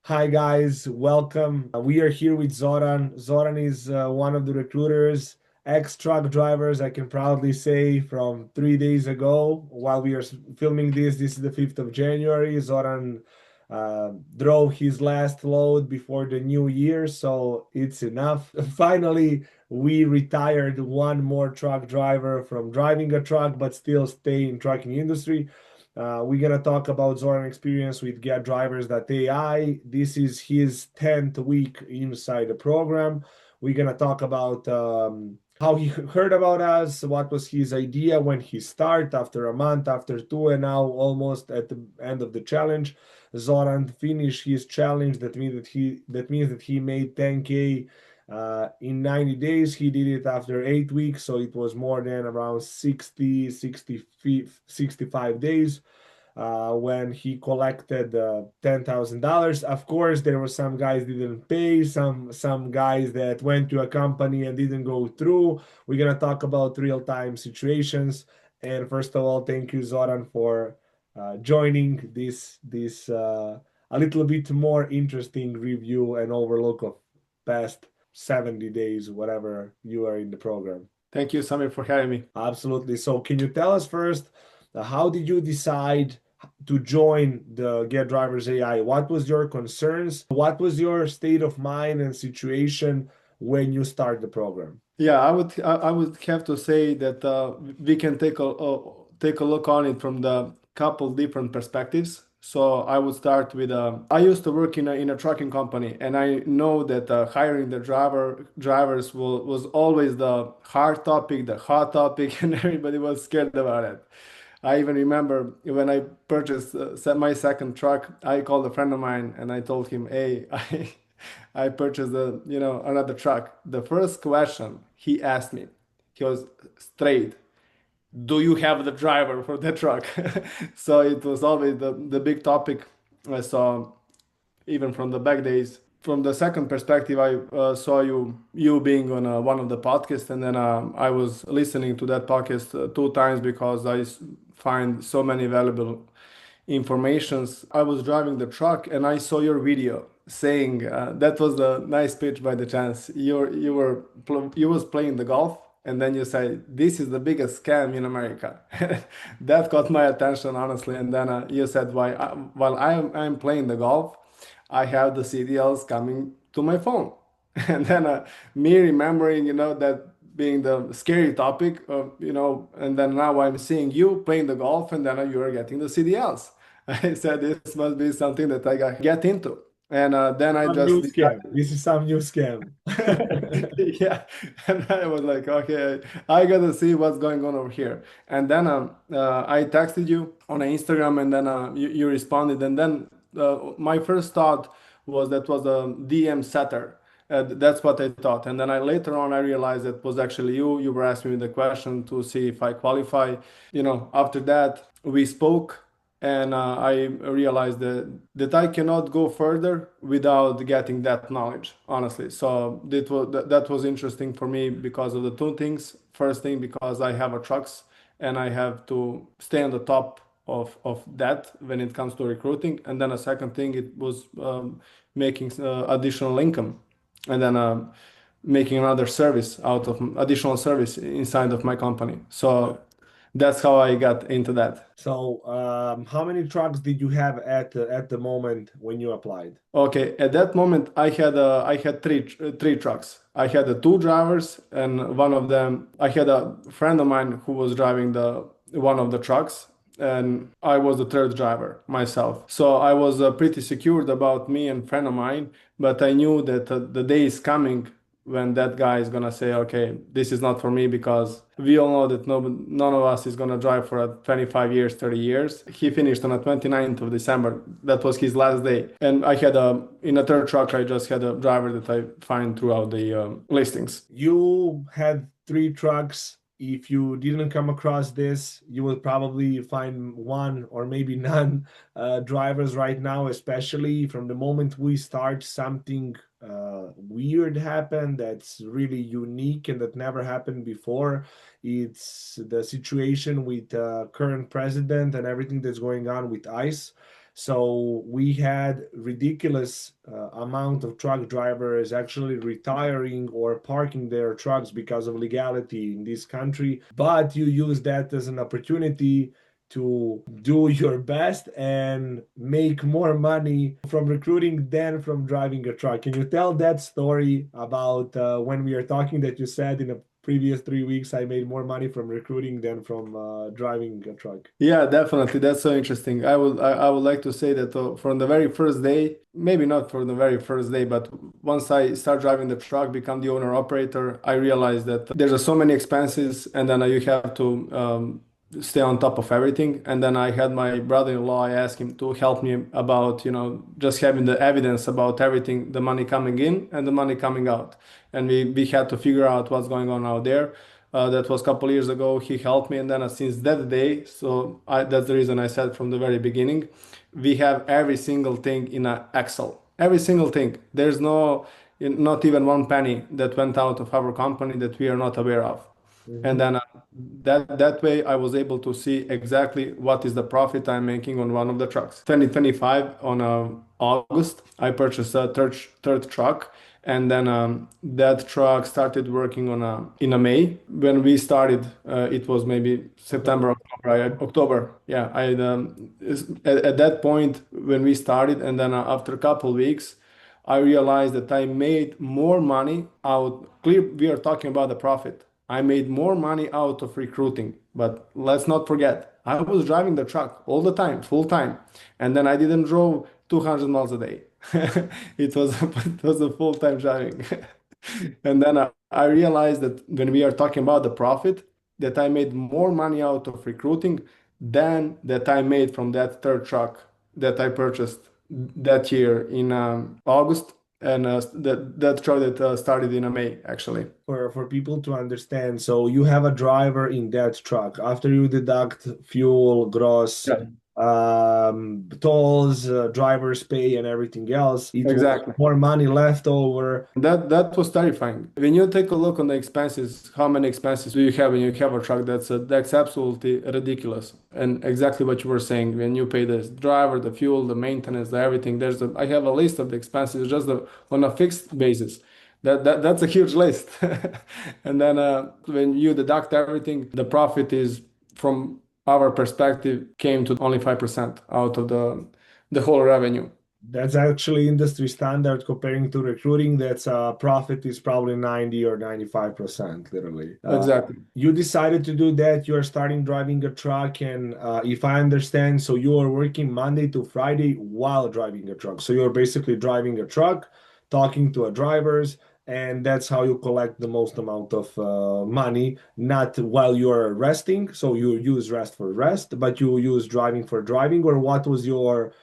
Hi guys, welcome. We are here with Zoran. Zoran is one of the recruiters, ex-truck drivers, I can proudly say, from 3 days ago. While we are filming this, this is the 5th of January. Zoran drove his last load before the new year, so it's enough. Finally, we retired one more truck driver from driving a truck, but still stay in trucking industry. We're gonna talk about Zoran experience with GetDrivers.ai. This is his 10th week inside the program. We're gonna talk about how he heard about us, what was his idea when he started after a month, after two, and now almost at the end of the challenge. Zoran finished his challenge. That means that he made 10K in 90 days. He did it after 8 weeks, so it was more than around 65 days when he collected $10,000. Of course, there were some guys didn't pay, some guys that went to a company and didn't go through. We're gonna talk about real-time situations. And first of all, thank you, Zoran, for joining this a little bit more interesting review and overlook of past 70 days, whatever you are in the program. Thank you, Samir, for having me. Absolutely. So, can you tell us first, how did you decide to join the Get Drivers AI? What was your concerns? What was your state of mind and situation when you start the program? Yeah, I would have to say that we can take a look on it from the couple different perspectives. So I would start with I used to work in a trucking company, and I know that hiring the drivers was always the hard topic, the hot topic, and everybody was scared about it. I even remember when I purchased my second truck, I called a friend of mine and I told him, "Hey, I purchased another truck." The first question he asked me, he was straight, "Do you have the driver for the truck?" So it was always the big topic. I saw even from the back days. From the second perspective, I saw you being on one of the podcasts, and then I was listening to that podcast two times because find so many valuable informations. I was driving the truck and I saw your video saying that was the nice pitch by the chance. You was playing the golf, and then you say this is the biggest scam in America. That caught my attention honestly. And then you said while I'm playing the golf, I have the CDLs coming to my phone. And then me remembering, that being the scary topic of, and then now I'm seeing you playing the golf, and then you are getting the CDLs. I said this must be something that I got get into. And then I Some just new scam. decided. This is some new scam. Yeah, and I was like, okay, I gotta see what's going on over here. And then I texted you on Instagram, and then you responded. And then my first thought was that was a DM setter. That's what I thought. And then I later on I realized it was actually you. You were asking me the question to see if I qualify. After that we spoke, and I realized that I cannot go further without getting that knowledge, honestly. So that was interesting for me because of the two things. First thing, because I have a trucks and I have to stay on the top of that when it comes to recruiting. And then a second thing, it was making additional income, and then making another service out of additional service inside of my company. So that's how I got into that. So, how many trucks did you have at the moment when you applied? Okay, at that moment I had three trucks. I had the two drivers, and one of them I had a friend of mine who was driving the one of the trucks, and I was the third driver myself. So I was pretty secured about me and friend of mine, but I knew that the day is coming when that guy is gonna say, okay, this is not for me, because we all know that none of us is gonna drive for 25 years, 30 years. He finished on the 29th of December. That was his last day. And I had in a third truck, I just had a driver that I find throughout the listings. You had three trucks. If you didn't come across this, you will probably find one or maybe none drivers right now, especially from the moment we start something weird happen that's really unique and that never happened before. It's the situation with current president and everything that's going on with ICE. So we had ridiculous amount of truck drivers actually retiring or parking their trucks because of legality in this country. But you use that as an opportunity to do your best and make more money from recruiting than from driving a truck. Can you tell that story about when we are talking that you said in the previous 3 weeks I made more money from recruiting than from driving a truck? Yeah, definitely. That's so interesting. I would like to say that from the very first day, maybe not from the very first day, but once I start driving the truck, become the owner operator, I realized that there's so many expenses, and then you have to stay on top of everything. And then I had my brother-in-law, I asked him to help me about, just having the evidence about everything, the money coming in and the money coming out. And we had to figure out what's going on out there. That was a couple years ago. He helped me, and then since that day, that's the reason I said from the very beginning, we have every single thing in a Excel. Every single thing. There's not even one penny that went out of our company that we are not aware of. And Mhm. then that way I was able to see exactly what is the profit I'm making on one of the trucks. 2025 on August, I purchased a third truck, and then that truck started working on in a May. When we started, it was maybe September, October. October. Yeah, at that point when we started, and then after a couple weeks. I realized that I made more money out. Clear, we are talking about the profit. I made more money out of recruiting, but let's not forget, I was driving the truck all the time, full time, and then I didn't drove 200 miles a day. It was a full time driving, and then I realized that when we are talking about the profit, that I made more money out of recruiting than that I made from that third truck that I purchased that year in August, and that truck that started in May actually. For people to understand, so you have a driver in that truck. After you deduct fuel, gross, Yeah, tolls, driver's pay, and everything else, it was exactly. more money left over. That was terrifying. When you take a look on the expenses, how many expenses do you have when you have a truck? That's absolutely ridiculous. And exactly what you were saying, when you pay the driver, the fuel, the maintenance, the everything. I have a list of the expenses just on a fixed basis. That's a huge list. And then when you deduct everything, the profit is from our perspective came to only 5% out of the whole revenue. That's actually industry standard comparing to recruiting. That's profit is probably 90 or 95%, literally. Exactly. You decided to do that. You are starting driving a truck, and if I understand, so you are working Monday to Friday while driving a truck. So you're basically driving a truck, talking to a drivers, and that's how you collect the most amount of money, not while you're resting. So you use rest for rest, but you use driving for driving, or what was your,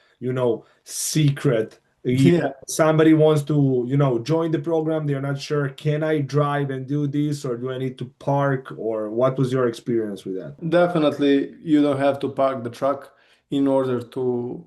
secret? Yeah. Somebody wants to, join the program. They're not sure, can I drive and do this, or do I need to park, or what was your experience with that? Definitely, you don't have to park the truck in order to,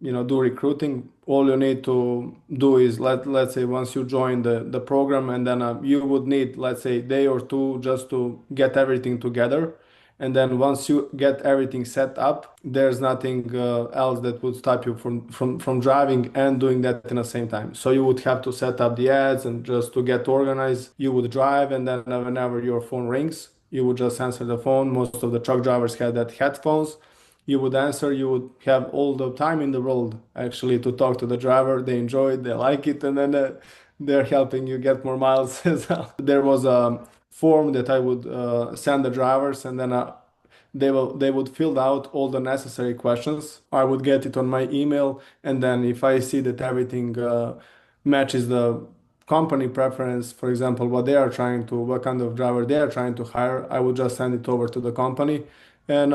do recruiting. All you need to do is let's say once you join the program, and then you would need, let's say, day or two just to get everything together. And then once you get everything set up, there's nothing else that would stop you from driving and doing that in the same time. So you would have to set up the ads, and just to get organized, you would drive, and then whenever your phone rings, you would just answer the phone. Most of the truck drivers had that headphones. You would answer, you would have all the time in the world actually to talk to the driver. They enjoy it, they like it, and then they're helping you get more miles as well. There was a form that I would send the drivers, and then they would fill out all the necessary questions. I would get it on my email, and then if I see that everything matches the company preference, for example, what kind of driver they are trying to hire, I would just send it over to the company, and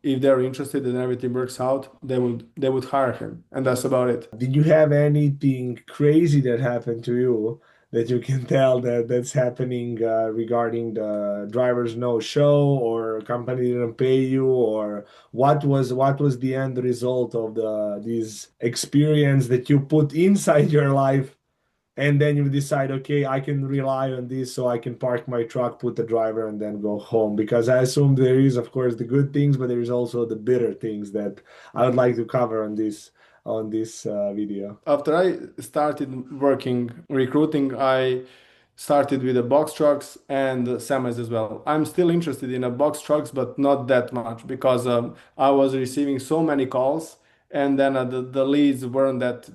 if they're interested and everything works out, they would hire him, and that's about it. Did you have anything crazy that happened to you that you can tell that's happening regarding the driver's no show, or company didn't pay you, or what was the end result of this experience that you put inside your life? and then you decide, okay, I can rely on this, so I can park my truck, put the driver, and then go home. Because I assume there is, of course, the good things, but there is also the bitter things that I would like to cover on this video. After I started working recruiting, I started with the box trucks and the semis as well. I'm still interested in the box trucks, but not that much because I was receiving so many calls, and then the leads weren't that,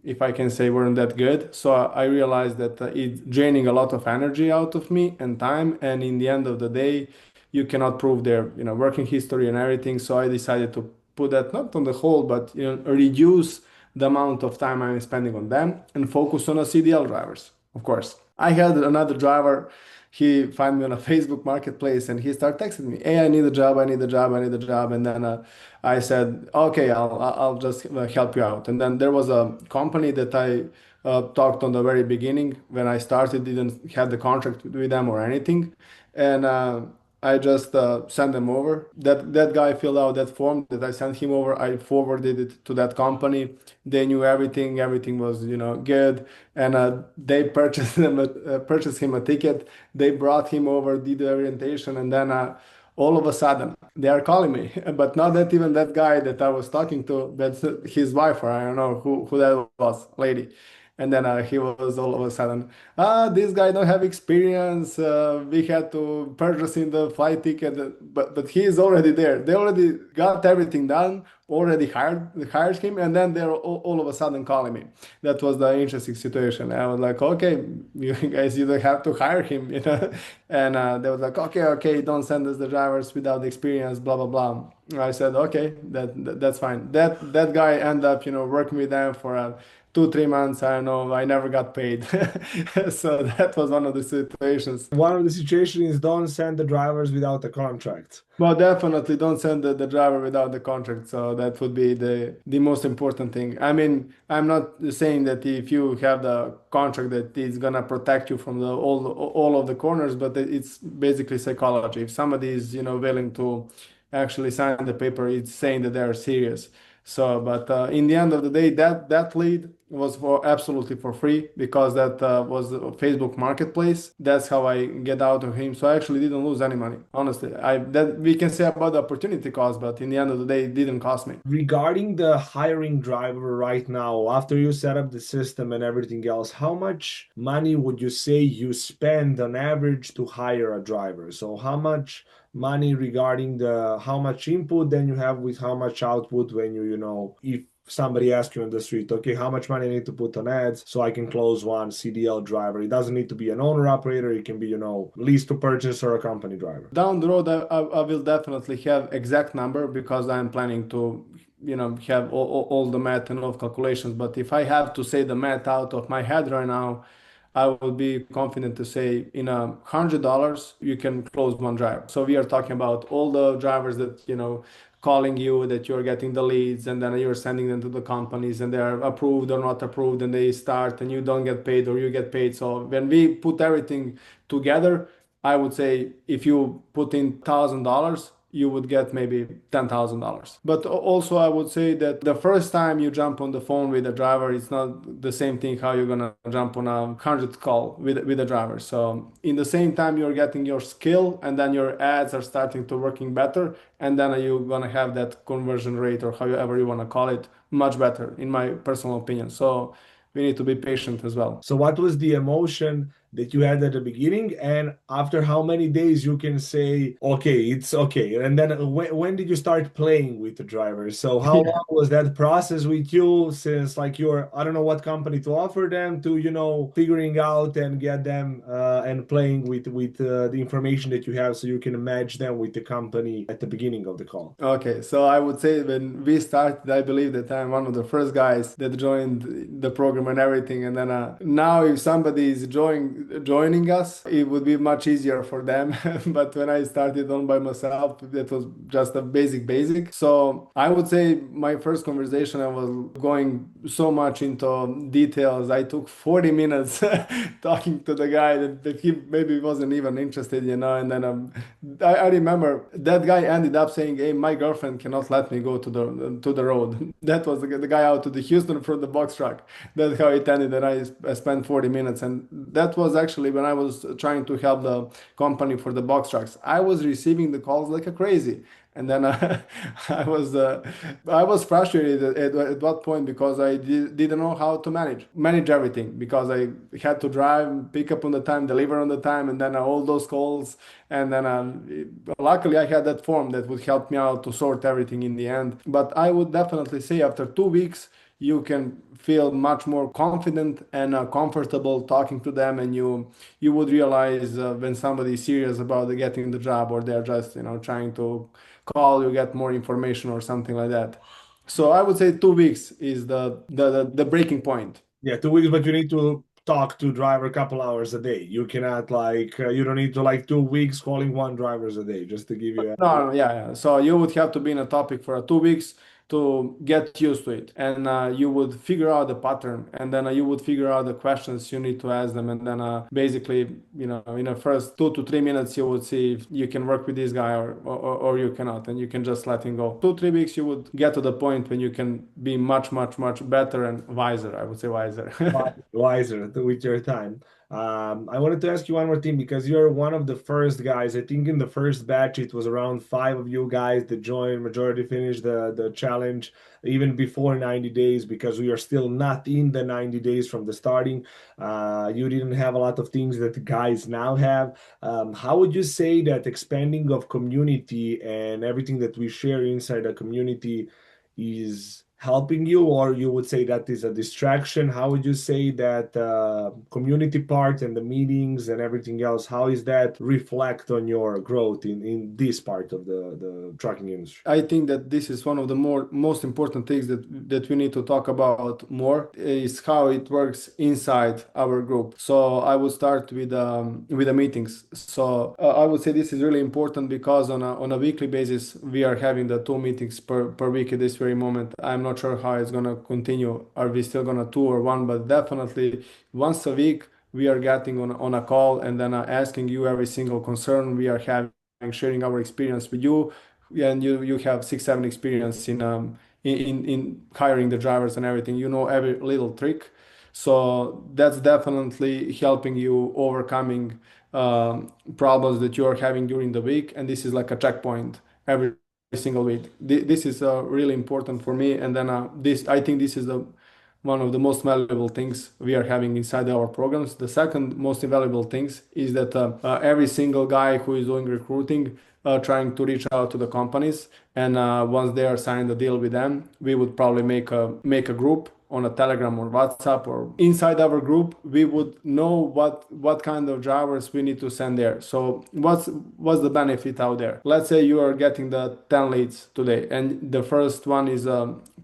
if I can say, weren't that good. So I realized that it's draining a lot of energy out of me and time, and in the end of the day, you cannot prove their working history and everything. So I decided to put that not on the hold, but reduce the amount of time I'm spending on them and focus on a CDL drivers, of course. I had another driver. He found me on a Facebook marketplace and he started texting me, "Hey, I need a job. I need a job. I need a job." And then I said, "Okay, I'll just help you out." And then there was a company that I talked on the very beginning when I started, didn't have the contract with them or anything, and I just sent them over. That guy filled out that form that I sent him over. I forwarded it to that company. They knew everything. Everything was good, and they purchased him a ticket. They brought him over, did the orientation, and then all of a sudden they are calling me. But not that even that guy that I was talking to, but his wife, or I don't know who that was, lady. And then he was all of a sudden, this guy don't have experience. We had to purchase him the flight ticket, but he is already there. They already got everything done, already hired him, and then they're all of a sudden calling me. That was the interesting situation. I was like, okay, you guys, you don't have to hire him, you know. And they was like, okay, don't send us the drivers without experience, blah blah blah. I said, okay, that's fine. That guy ended up, working with them for 2 3 months. I don't know, I never got paid. So that was one of the situations. One of the situations is don't send the drivers without a contract. Well, definitely don't send the driver without the contract. So that would be the most important thing. I mean, I'm not saying that if you have the contract that it's gonna protect you from the all of the corners, but it's basically psychology. If somebody is willing to actually sign the paper, it's saying that they're serious. So, but in the end of the day, that lead was for absolutely for free because that was a Facebook Marketplace. That's how I get out of him. So I actually didn't lose any money. Honestly, I that we can say about the opportunity cost, but in the end of the day, it didn't cost me. Regarding the hiring driver right now, after you set up the system and everything else, how much money would you say you spend on average to hire a driver? So how much money regarding the how much input then you have with how much output when if somebody asks you on the street, okay, how much money I need to put on ads so I can close one CDL driver? It doesn't need to be an owner operator. It can be, lease to purchase or a company driver. Down the road, I will definitely have exact number because I'm planning to, have all the math and all calculations. But if I have to say the math out of my head right now, I will be confident to say in $100 you can close one driver. So we are talking about all the drivers that calling you, that you're getting the leads, and then you're sending them to the companies, and they're approved or not approved, and they start, and you don't get paid or you get paid. So when we put everything together, I would say if you put in $1,000, you would get maybe $10,000. But also, I would say that the first time you jump on the phone with a driver, it's not the same thing how you're gonna jump on a 100th call with a driver. So in the same time, you're getting your skill, and then your ads are starting to working better, and then you're gonna have that conversion rate or however you wanna call it much better, in my personal opinion. So we need to be patient as well. So what was the emotion that you had at the beginning, and after how many days you can say, okay, it's okay? And then when did you start playing with the drivers? So how long was that process with you, since like you're, I don't know what company to offer them to, figuring out and get them and playing with the information that you have so you can match them with the company at the beginning of the call? Okay, so I would say when we started, I believe that I'm one of the first guys that joined the program and everything. And then now, if somebody is joining us, it would be much easier for them. But when I started on by myself, that was just a basic. So I would say my first conversation, I was going so much into details. I took 40 minutes talking to the guy that he maybe wasn't even interested, and then I remember that guy ended up saying, "Hey, my girlfriend cannot let me go to the road." That was the guy out to the Houston from the box truck. That's how it ended. And I spent 40 minutes, and that was actually when I was trying to help the company for the box trucks. I was receiving the calls like a crazy. And then I was uh, I was frustrated at what point because didn't know how to manage everything because I had to drive, pick up on the time, deliver on the time, and then all those calls. And then luckily I had that form that would help me out to sort everything in the end. But I would definitely say after 2 weeks you can feel much more confident and comfortable talking to them, and you would realize when somebody is serious about getting the job, or they're just trying to call you get more information or something like that. So I would say 2 weeks is the breaking point. Yeah, 2 weeks, but you need to talk to driver a couple hours a day. You cannot you don't need to 2 weeks calling one drivers a day, just to give you No, no, yeah, yeah. So you would have to be in a topic for 2 weeks to get used to it, and you would figure out the pattern, and then you would figure out the questions you need to ask them, and then basically, in the first 2 to 3 minutes, you would see if you can work with this guy or you cannot, and you can just let him go. 2, 3 weeks, you would get to the point when you can be much, much, much better and wiser. I would say wiser. wiser with your time. I wanted to ask you one more thing because you're one of the first guys. I think in the first batch it was around five of you guys that joined. Majority finished the challenge even before 90 days because we are still not in the 90 days from the starting. You didn't have a lot of things that the guys now have. How would you say that expanding of community and everything that we share inside a community is helping you, or you would say that is a distraction? How would you say that community part and the meetings and everything else, how is that reflect on your growth in this part of the trucking industry? I think that this is one of the most important things that we need to talk about more is how it works inside our group. So I would start with the meetings. So I would say this is really important because on a weekly basis we are having the 2 meetings per week at this very moment. I'm not sure how it's gonna continue. Are we still gonna two or one? But definitely once a week we are getting on a call, and then asking you every single concern we are having, sharing our experience with you. And you have 6 7 experience in hiring the drivers and everything. You know every little trick, so that's definitely helping you overcoming problems that you are having during the week, and this is like a checkpoint every single week. This is really important for me, and then this I think this is the one of the most valuable things we are having inside our programs. The second most valuable things is that every single guy who is doing recruiting, trying to reach out to the companies, and once they are signed a deal with them, we would probably make a group on a Telegram or WhatsApp, or inside our group we would know what kind of drivers we need to send there. So what's the benefit out there? Let's say you are getting the 10 leads today, and the first one is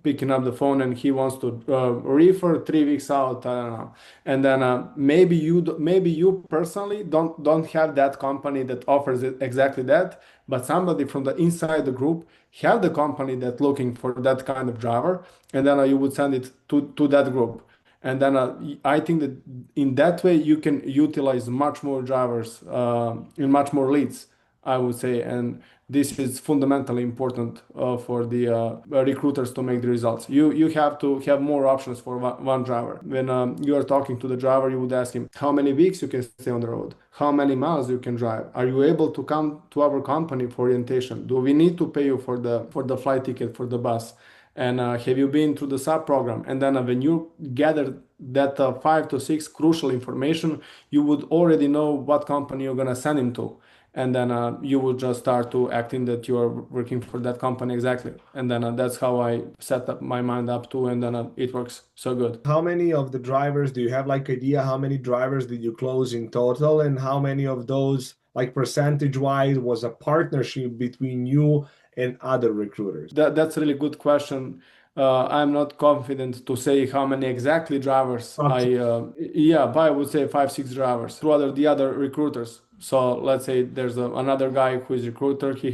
picking up the phone and he wants to refer 3 weeks out. I don't know, and then maybe you personally don't have that company that offers it exactly that, but somebody from the inside the group have the company that looking for that kind of driver, and then you would send it to that group. And then I think that in that way you can utilize much more drivers and much more leads, I would say. And this is fundamentally important for the recruiters to make the results. You have to have more options for one driver. When you are talking to the driver, you would ask him how many weeks you can stay on the road, how many miles you can drive. Are you able to come to our company for orientation? Do we need to pay you for the flight ticket for the bus? And have you been through the sub program? And then when you gather that 5 to 6 crucial information, you would already know what company you're gonna send him to, and then you will just start to acting that you are working for that company exactly. And then that's how I set up my mind up to, and then it works so good. How many of the drivers do you have idea how many drivers did you close in total, and how many of those percentage wise was a partnership between you and other recruiters? That's a really good question. I'm not confident to say how many exactly drivers yeah, but I would say five, six drivers through the other recruiters. So let's say there's another guy who is recruiter. He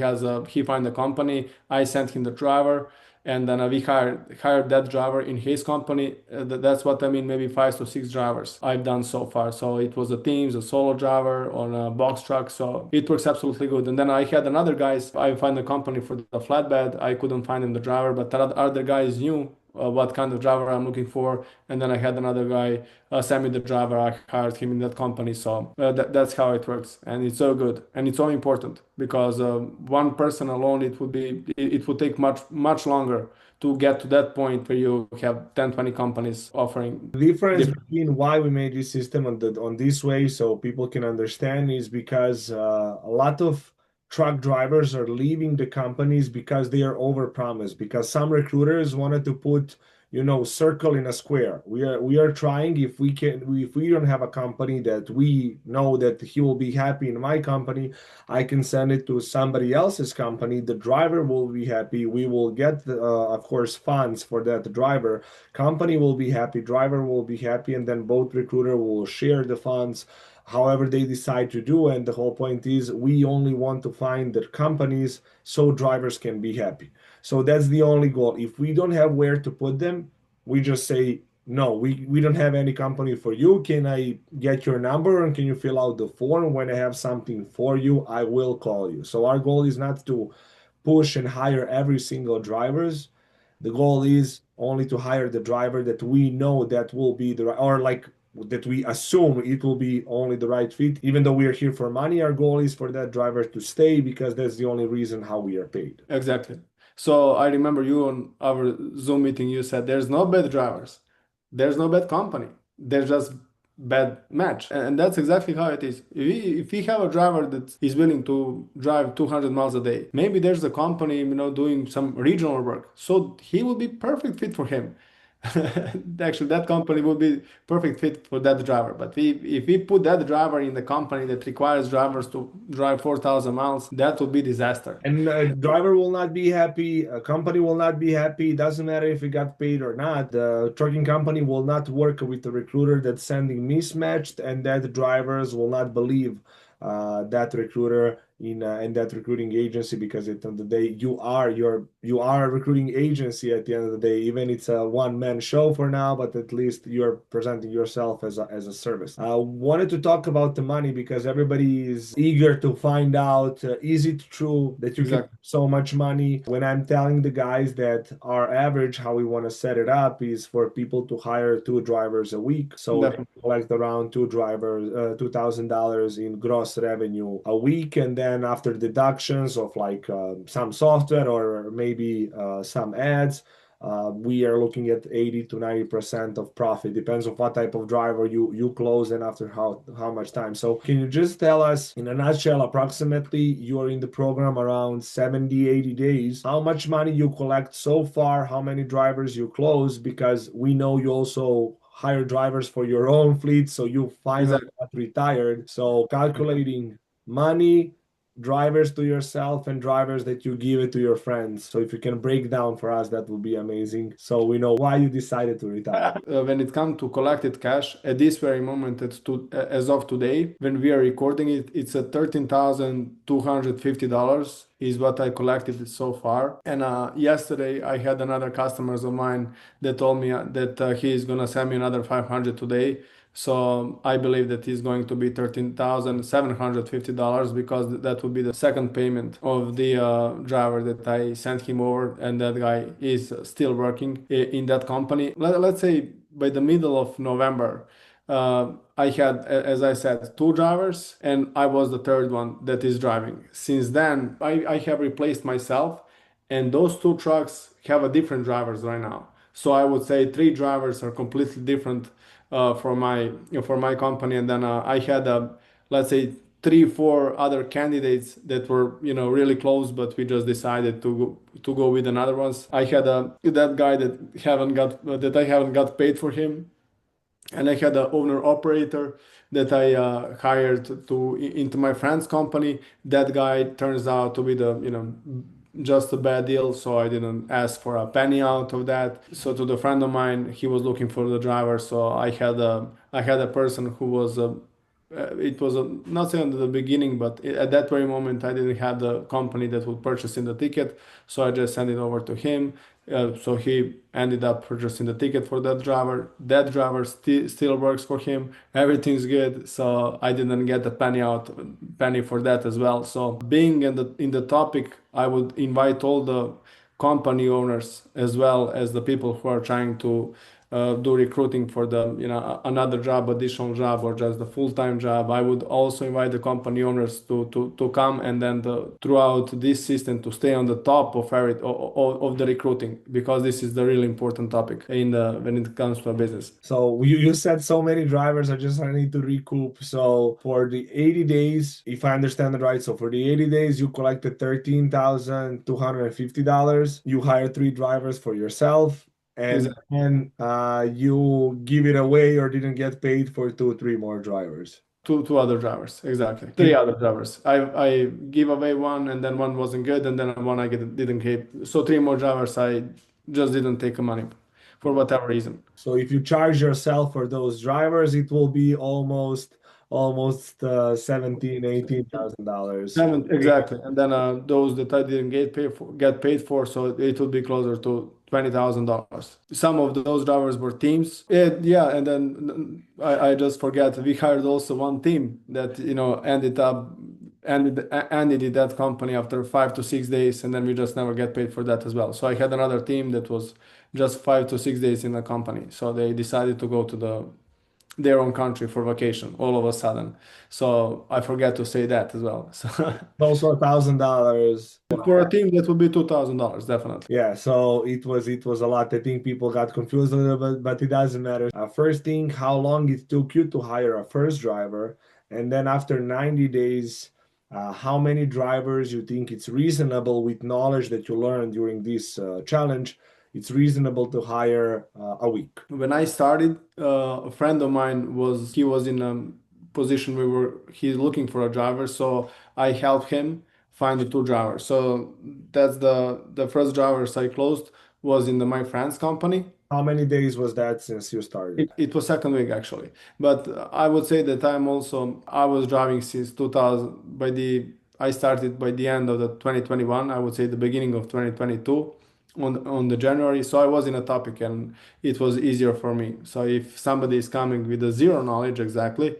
find a company. I sent him the driver, and then we hired that driver in his company. That's what I mean. Maybe five to six drivers I've done so far. So it was a teams, a solo driver on a box truck. So it works absolutely good. And then I had another guys. I find a company for the flatbed. I couldn't find him the driver, but the other guys knew what kind of driver I'm looking for. And then I had another guy send me the driver. I hired him in that company. So that's how it works, and it's so good and it's so important because one person alone it would take much longer to get to that point where you have 10, 20 companies offering The difference different. between why we made this system on this way so people can understand is because a lot of truck drivers are leaving the companies because they are overpromised. Because some recruiters wanted to put, circle in a square. We are trying, if we don't have a company that we know that he will be happy in my company, I can send it to somebody else's company. The driver will be happy. We will get, of course, funds for that driver. Company will be happy, driver will be happy, and then both recruiter will share the funds however they decide to do. And the whole point is we only want to find the companies so drivers can be happy. So that's the only goal. If we don't have where to put them, we just say no, we don't have any company for you. Can I get your number and can you fill out the form? When I have something for you, I will call you. So our goal is not to push and hire every single drivers. The goal is only to hire the driver that we know that will be the right, or like that we assume it will be only the right fit. Even though we are here for money, our goal is for that driver to stay because that's the only reason how we are paid. Exactly. So I remember you on our Zoom meeting, you said there's no bad drivers, there's no bad company, there's just bad match. And that's exactly how it is. If we have a driver that is willing to drive 200 miles a day, maybe there's a company, doing some regional work. So he will be perfect fit for him. Actually, that company would be perfect fit for that driver. But if we put that driver in the company that requires drivers to drive 4,000 miles, that would be disaster. And a driver will not be happy, a company will not be happy. It doesn't matter if it got paid or not. The trucking company will not work with the recruiter that's sending mismatched, and that drivers will not believe that recruiter in that recruiting agency because at the end of the day, you are a recruiting agency at the end of the day. Even it's a one-man show for now, but at least you're presenting yourself as a service. I wanted to talk about the money because everybody is eager to find out, is it true that you can make Exactly. so much money? When I'm telling the guys that our average, how we want to set it up is for people to hire two drivers a week. So they Definitely. collect around $2,000 in gross revenue a week. And then after deductions of like some software or maybe some ads, we are looking at 80 to 90% of profit. Depends on what type of driver you close and after how much time. So can you just tell us in a nutshell, approximately you're in the program around 70, 80 days, how much money you collect so far, how many drivers you close, because we know you also hire drivers for your own fleet, so you finally Exactly. got retired. So calculating money, drivers to yourself and drivers that you give it to your friends. So if you can break down for us, that would be amazing. So we know why you decided to retire. When it comes to collected cash, at this very moment, as of today, when we are recording it, it's at $13,250 is what I collected so far. And yesterday, I had another customers of mine that told me that he is gonna send me another 500 today. So I believe that is going to be $13,750 because that would be the second payment of the driver that I sent him over, and that guy is still working in that company. Let's say by the middle of November, I had, as I said, two drivers, and I was the third one that is driving. Since then, I have replaced myself, and those two trucks have a different drivers right now. So I would say three drivers are completely different for my company, and then I had let's say three, four other candidates that were really close, but we just decided to go with another ones. I had that guy that I haven't got paid for him, and I had an owner operator that I hired into my friend's company. That guy turns out to be the just a bad deal, so I didn't ask for a penny out of that. So to the friend of mine, he was looking for the driver, so I had a person who was it was not saying at the beginning, but at that very moment, I didn't have the company that would purchase in the ticket, so I just sent it over to him. So he ended up purchasing the ticket for that driver. That driver still works for him. Everything's good. So I didn't get a penny for that as well. So being in the topic, I would invite all the company owners as well as the people who are trying to do recruiting for the another job, additional job, or just the full-time job. I would also invite the company owners to come, and then throughout this system to stay on the top of of the recruiting, because this is the really important topic when it comes to a business. So you said so many drivers. I need to recoup. So for the 80 days, if I understand it right, so for the 80 days, you collected $13,250. You hired three drivers for yourself, and Exactly. then you give it away or didn't get paid for two, three more drivers. Two other drivers, exactly. Three It, other drivers. I give away one, and then one wasn't good, and then one didn't keep. So three more drivers. I just didn't take money for whatever reason. so if you charge yourself for those drivers, it will be almost 17, $18,000. Haven't exactly, and then those that I didn't get paid for, so it would be closer to $20,000. Some of those drivers were teams. Yeah, and then I just forget we hired also one team that ended in that company after 5 to 6 days, and then we just never get paid for that as well. So I had another team that was just 5 to 6 days in the company, so they decided to go to their own country for vacation all of a sudden. So I forget to say that as well. So Also $1,000. for a team, that would be $2,000 definitely. Yeah, so it was a lot. I think people got confused a little bit, but it doesn't matter. First thing, how long it took you to hire a first driver, and then after 90 days, how many drivers you think it's reasonable with knowledge that you learned during this challenge, it's reasonable to hire a week. When I started, a friend of mine was in a position he's looking for a driver, so I helped him find the two drivers. So that's the first drivers I closed was in my friend's company. How many days was that since you started? It was second week actually, but I would say that I was driving since 2000. I started by the end of the 2021. I would say the beginning of 2022 on the January. So I was in a topic, and it was easier for me. So if somebody is coming with a zero knowledge exactly,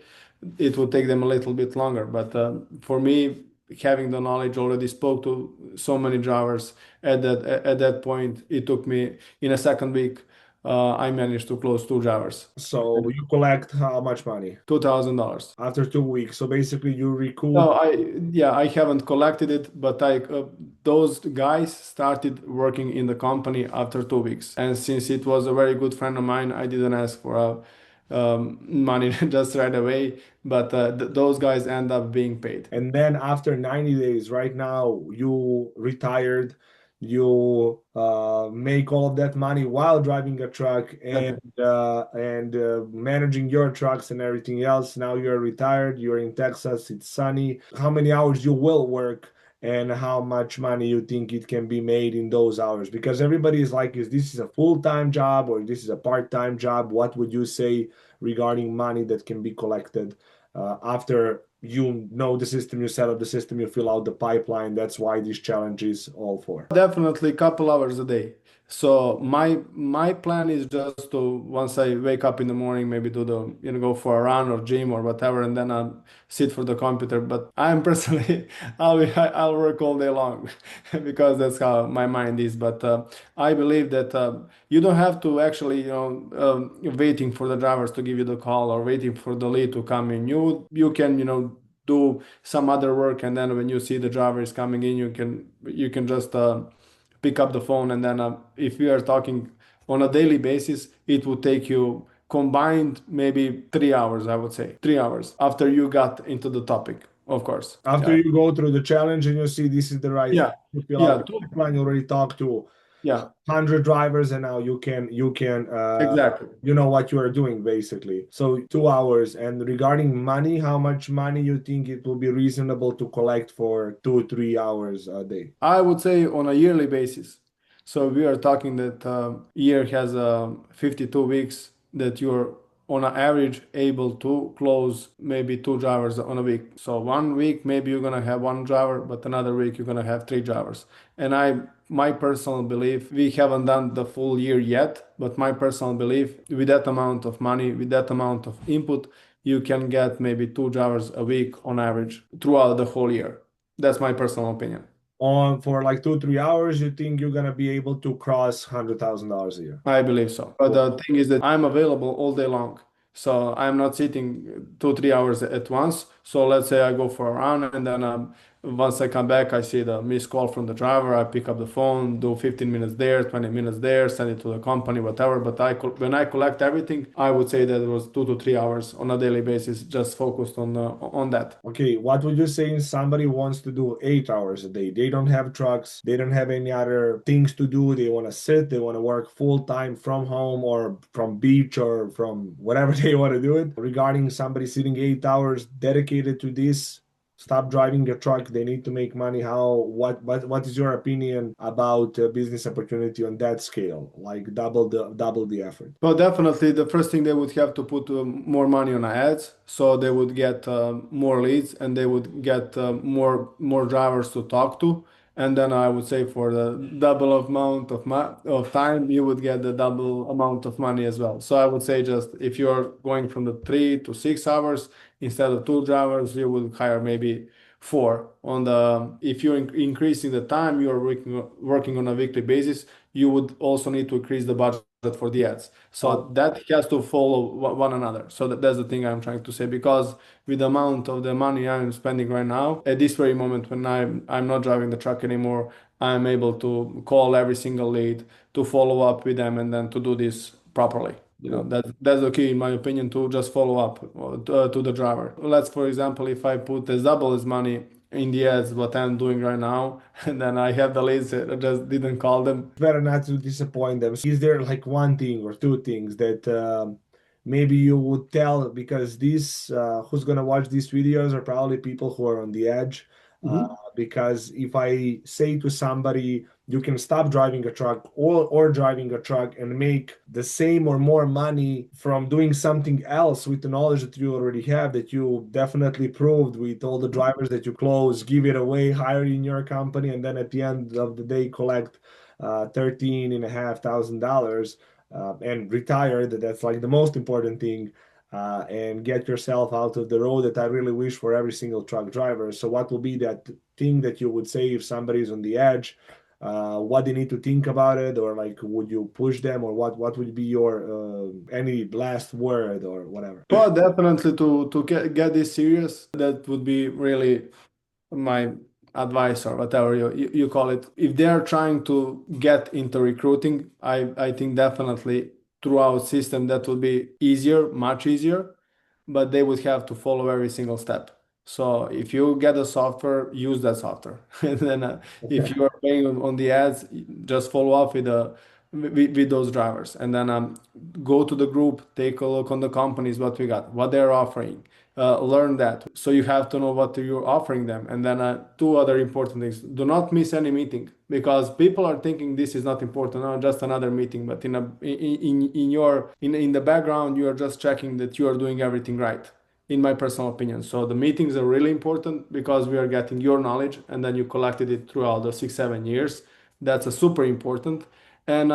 it would take them a little bit longer. But for me, having the knowledge, already spoke to so many drivers at that point, it took me in a second week. I managed to close two drivers. So you collect how much money $2,000. after 2 weeks? So basically, you recoup. No, I haven't collected it, but those guys started working in the company after 2 weeks. And since it was a very good friend of mine, I didn't ask for money just right away. But those guys end up being paid. And then after 90 days, right now, you retired, you make all of that money while driving a truck and Exactly. managing your trucks and everything else. Now you're retired, you're in Texas, it's sunny. How many hours you will work and how much money you think it can be made in those hours? Because everybody is like, is this is a full-time job or this is a part-time job? What would you say regarding money that can be collected? After you know the system, you set up the system, you fill out the pipeline. That's why this challenge is all for. Definitely a couple hours a day. So my plan is just to, once I wake up in the morning, maybe do go for a run or gym or whatever, and then I'll sit for the computer. But I'm personally, I'll work all day long because that's how my mind is. But I believe that you don't have to actually, waiting for the drivers to give you the call or waiting for the lead to come in. You can, do some other work, and then when you see the driver is coming in, you can just pick up the phone, and then if we are talking on a daily basis, it would take you combined maybe 3 hours. I would say 3 hours after you got into the topic, of course. After Yeah, you go through the challenge and you see this is the right yeah, thing, you fill out yeah. the pipeline, you already talked to Yeah, 100 drivers, and now you can exactly. you know what you are doing basically. So 2 hours. And regarding money, how much money you think it will be reasonable to collect for 2 3 hours a day? I would say on a yearly basis. So we are talking that year has 52 weeks that you're on an average able to close maybe two drivers on a week. So one week maybe you're gonna have one driver, but another week you're gonna have three drivers. And my personal belief, we haven't done the full year yet, but my personal belief, with that amount of money, with that amount of input, you can get maybe two drivers a week on average throughout the whole year. That's my personal opinion. On for like 2 3 hours, you think you're gonna be able to cross $100,000 a year? I believe so. But Cool. the thing is that I'm available all day long. So I'm not sitting 2, 3 hours at once. So let's say I go for a run and then once I come back, I see the missed call from the driver. I pick up the phone, do 15 minutes there, 20 minutes there, send it to the company, whatever. But when I collect everything, I would say that it was 2 to 3 hours on a daily basis, just focused on that. Okay, what would you say if somebody wants to do 8 hours a day? They don't have trucks, they don't have any other things to do. They want to sit, they want to work full time from home or from beach or from whatever they want to do it. Regarding somebody sitting 8 hours dedicated to this, stop driving a truck, they need to make money. What is your opinion about business opportunity on that scale? Like double the effort. Well, definitely, the first thing they would have to put more money on ads, so they would get more leads and they would get more drivers to talk to. And then I would say for the double amount of time, you would get the double amount of money as well. So I would say just if you're going from the 3 to 6 hours instead of two drivers, you would hire maybe four. On the if you're increasing the time you're working on a weekly basis, you would also need to increase the budget for the ads. So that has to follow one another. So that's the thing I'm trying to say because with the amount of the money I'm spending right now, at this very moment when I'm not driving the truck anymore, I'm able to call every single lead, to follow up with them, and then to do this properly. That's the key in my opinion to just follow up to the driver. Let's for example, if I put as double as money in the ads what I'm doing right now, and then I have the leads, I just didn't call them. Better not to disappoint them. Is there like one thing or two things that maybe you would tell? Because these who's gonna watch these videos are probably people who are on the edge. Mhm. Because if I say to somebody, you can stop driving a truck or driving a truck and make the same or more money from doing something else with the knowledge that you already have, that you definitely proved with all the drivers that you close, give it away, hire in your company, and then at the end of the day collect $13,500 and retire. That's like the most important thing. And get yourself out of the road that I really wish for every single truck driver. So, what will be that thing that you would say if somebody's on the edge? What they need to think about it, or like, would you push them, or what would be your any last word or whatever? Well, definitely to get this serious, that would be really my advice or whatever you call it. If they are trying to get into recruiting, I think definitely through our system that would be easier, much easier, but they would have to follow every single step. So if you get a software, use that software. And then if you are paying on the ads, just follow up with those drivers. And then go to the group, take a look on the companies, what we got, what they're offering. Learn that. So you have to know what you're offering them. And then two other important things. Do not miss any meeting because people are thinking this is not important, no, just another meeting. But in the background, you are just checking that you are doing everything right, in my personal opinion. So the meetings are really important because we are getting your knowledge and then you collected it throughout the 6 7 years. That's a super important. And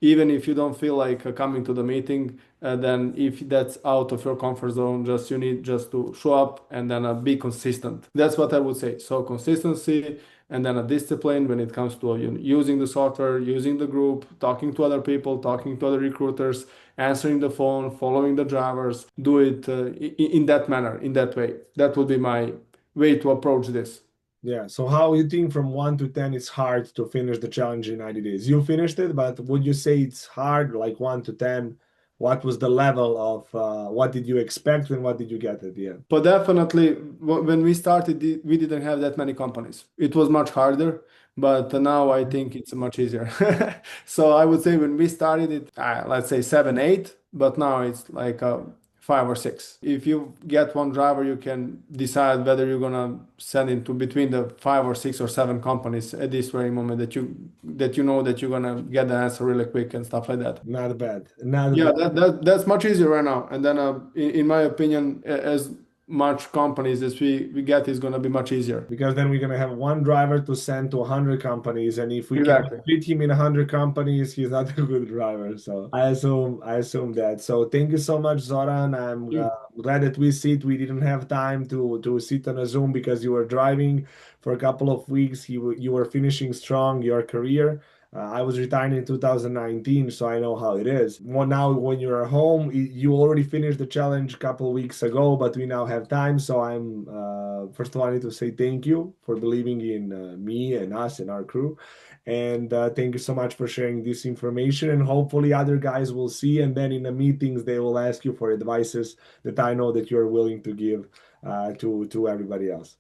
even if you don't feel like coming to the meeting, then if that's out of your comfort zone, just you need just to show up and then be consistent. That's what I would say. So consistency and then a discipline when it comes to using the software, using the group, talking to other people, talking to other recruiters, answering the phone, following the drivers. Do it in that manner, in that way. That would be my way to approach this. Yeah. So how you think from 1 to 10 it's hard to finish the challenge in 90 days? You finished it, but would you say it's hard, like 1 to 10? What was the level of what did you expect and what did you get at the end? But definitely, when we started, we didn't have that many companies. It was much harder. but now I think it's much easier. So I would say when we started it, let's say 7, 8, but now it's like 5 or 6. If you get one driver, you can decide whether you're gonna send it to between the 5 or 6 or 7 companies at this very moment that you know that you're gonna get the answer really quick and stuff like that. Not bad. Not Yeah, bad. that's much easier right now. And then, in my opinion, as much companies as we get is gonna be much easier. Because then we're gonna have one driver to send to 100 companies, and if we can Exactly. fit him in 100 companies, he's not a good driver. So I assume that. So thank you so much, Zoran. I'm You. glad that we sit. We didn't have time to sit on a Zoom because you were driving for a couple of weeks. You were finishing strong your career. I was retired in 2019, so I know how it is. Well, now when you're home, you already finished the challenge a couple of weeks ago, but we now have time. So I'm first of all, I need to say thank you for believing in me and us and our crew, and thank you so much for sharing this information. And hopefully, other guys will see, and then in the meetings they will ask you for advices that I know that you're willing to give to everybody else.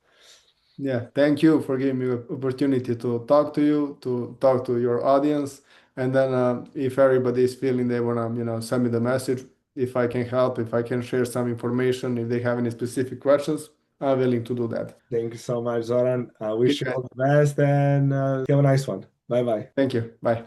Yeah, thank you for giving me the opportunity to talk to you, to talk to your audience. And then, if everybody is feeling they wanna, send me the message, if I can help, if I can share some information, if they have any specific questions, I'm willing to do that. Thank you so much, Zoran. I wish you Okay. all the best and have a nice one. Bye bye. Thank you. Bye.